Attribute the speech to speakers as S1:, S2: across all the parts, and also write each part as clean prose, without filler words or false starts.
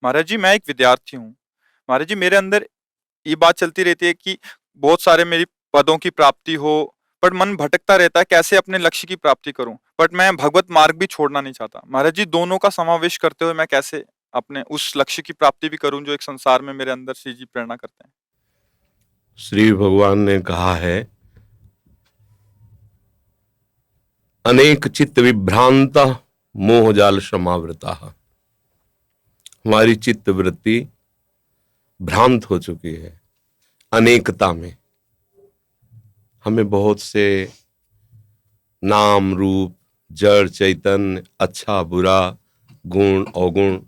S1: महाराज जी, मैं एक विद्यार्थी हूँ। महाराज जी, मेरे अंदर ये बात चलती रहती है कि बहुत सारे मेरी पदों की प्राप्ति हो, पर मन भटकता रहता है कैसे अपने लक्ष्य की प्राप्ति करूं। बट मैं भगवत मार्ग भी छोड़ना नहीं चाहता। महाराज जी, दोनों का समावेश करते हुए मैं कैसे अपने उस लक्ष्य की प्राप्ति भी करूं जो एक संसार में मेरे अंदर श्री जी प्रेरणा करते हैं।
S2: श्री भगवान ने कहा है, अनेक चित्त विभ्रांता मोहजाल समावृता। हमारी चित्त वृत्ति भ्रांत हो चुकी है अनेकता में। हमें बहुत से नाम रूप, जड़ चैतन्य, अच्छा बुरा, गुण अवगुण,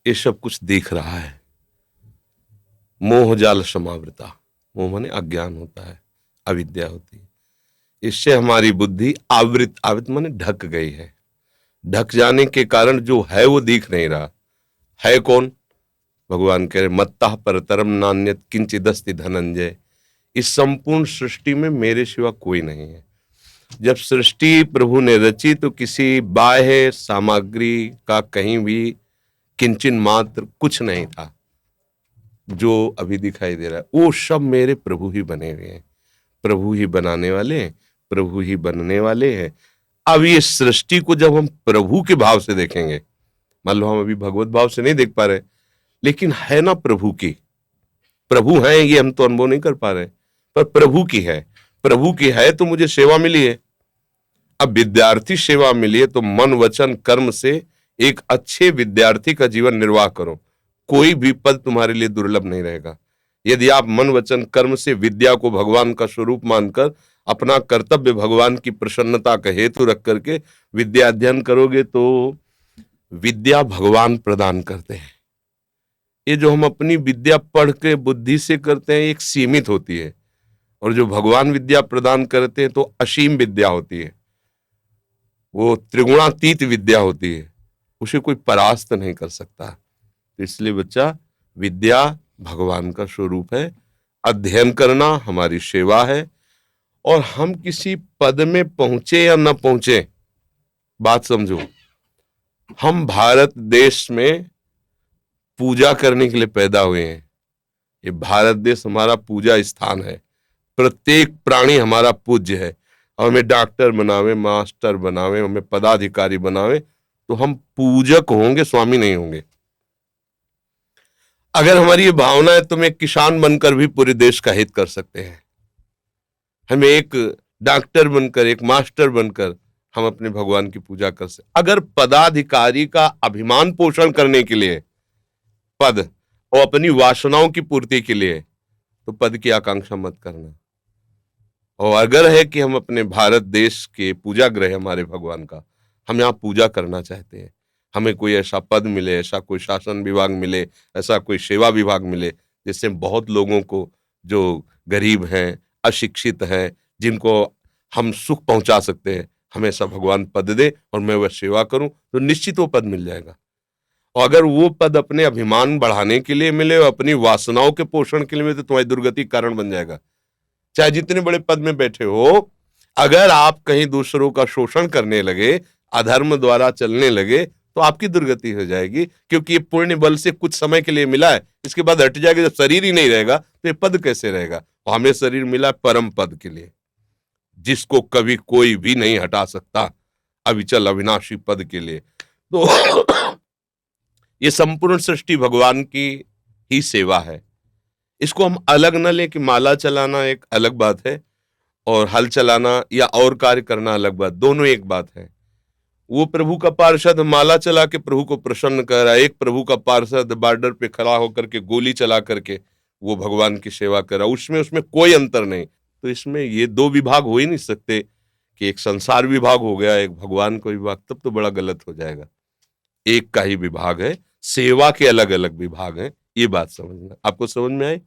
S2: ये सब कुछ दिख रहा है। मोहजाल समावृता, मोह माने अज्ञान होता है, अविद्या होती है। इससे हमारी बुद्धि आवृत माने ढक गई है। ढक जाने के कारण जो है वो दिख नहीं रहा है। कौन? भगवान कह रहे, मत्तः परतरम नान्यत् किंचिदस्ति धनंजय। इस संपूर्ण सृष्टि में मेरे सिवा कोई नहीं है। जब सृष्टि प्रभु ने रची तो किसी बाह्य सामग्री का कहीं भी किंचन मात्र कुछ नहीं था। जो अभी दिखाई दे रहा है वो सब मेरे प्रभु ही बने हुए हैं, प्रभु ही बनाने वाले हैं, प्रभु ही बनने वाले हैं। अब ये सृष्टि को जब हम प्रभु के भाव से देखेंगे, मान लो हम अभी भगवत भाव से नहीं देख पा रहे, लेकिन है ना प्रभु की, प्रभु है ये हम तो अनुभव नहीं कर पा रहे, पर प्रभु की है। प्रभु की है तो मुझे सेवा मिली है। अब विद्यार्थी सेवा मिली है तो मन वचन कर्म से एक अच्छे विद्यार्थी का जीवन निर्वाह करो। कोई भी पद तुम्हारे लिए दुर्लभ नहीं रहेगा। यदि आप मन वचन कर्म से विद्या को भगवान का स्वरूप मानकर अपना कर्तव्य भगवान की प्रसन्नता का हेतु रख करके विद्या अध्ययन करोगे तो विद्या भगवान प्रदान करते हैं। ये जो हम अपनी विद्या पढ़ के बुद्धि से करते हैं एक सीमित होती है, और जो भगवान विद्या प्रदान करते हैं तो असीम विद्या होती है, वो त्रिगुणातीत विद्या होती है, उसे कोई परास्त नहीं कर सकता। तो इसलिए बच्चा, विद्या भगवान का स्वरूप है, अध्ययन करना हमारी सेवा है। और हम किसी पद में पहुंचे या न पहुंचे, बात समझो, हम भारत देश में पूजा करने के लिए पैदा हुए हैं। ये भारत देश हमारा पूजा स्थान है। प्रत्येक प्राणी हमारा पूज्य है। और हमें डॉक्टर बनावे, मास्टर बनावे, हमें पदाधिकारी बनावे तो हम पूजक होंगे, स्वामी नहीं होंगे। अगर हमारी ये भावना है तो हम एक किसान बनकर भी पूरे देश का हित कर सकते हैं। हमें एक डॉक्टर बनकर, एक मास्टर बनकर हम अपने भगवान की पूजा कर सकते। अगर पदाधिकारी का अभिमान पोषण करने के लिए पद और अपनी वासनाओं की पूर्ति के लिए, तो पद की आकांक्षा मत करना। और अगर है कि हम अपने भारत देश के पूजा गृह हमारे भगवान का, हम यहाँ पूजा करना चाहते हैं, हमें कोई ऐसा पद मिले, ऐसा कोई शासन विभाग मिले, ऐसा कोई सेवा विभाग मिले जिससे बहुत लोगों को, जो गरीब हैं, अशिक्षित हैं, जिनको हम सुख पहुंचा सकते हैं, हमें ऐसा भगवान पद दे और मैं वह सेवा करूं, तो निश्चित वो पद मिल जाएगा। और अगर वो पद अपने अभिमान बढ़ाने के लिए मिले और अपनी वासनाओं के पोषण के लिए मिले तो तुम्हारी दुर्गति कारण बन जाएगा। चाहे जितने बड़े पद में बैठे हो, अगर आप कहीं दूसरों का शोषण करने लगे, अधर्म द्वारा चलने लगे, तो आपकी दुर्गति हो जाएगी। क्योंकि ये पुण्य बल से कुछ समय के लिए मिला है, इसके बाद हट जाएगा। जब शरीर ही नहीं रहेगा तो ये पद कैसे रहेगा? और हमें शरीर मिला परम पद के लिए, जिसको कभी कोई भी नहीं हटा सकता, अविचल अविनाशी पद के लिए। तो ये संपूर्ण सृष्टि भगवान की ही सेवा है। इसको हम अलग न ले कि माला चलाना एक अलग बात है और हल चलाना या और कार्य करना अलग बात, दोनों एक बात है। वो प्रभु का पार्षद माला चला के प्रभु को प्रसन्न कर रहा है, एक प्रभु का पार्षद बॉर्डर पे खड़ा होकर के गोली चला करके वो भगवान की सेवा कर रहा है। उसमें कोई अंतर नहीं। तो इसमें ये दो विभाग हो ही नहीं सकते कि एक संसार विभाग हो गया, एक भगवान का विभाग, तब तो बड़ा गलत हो जाएगा। एक का ही विभाग है, सेवा के अलग अलग विभाग हैं। ये बात समझना। आपको समझ में आई?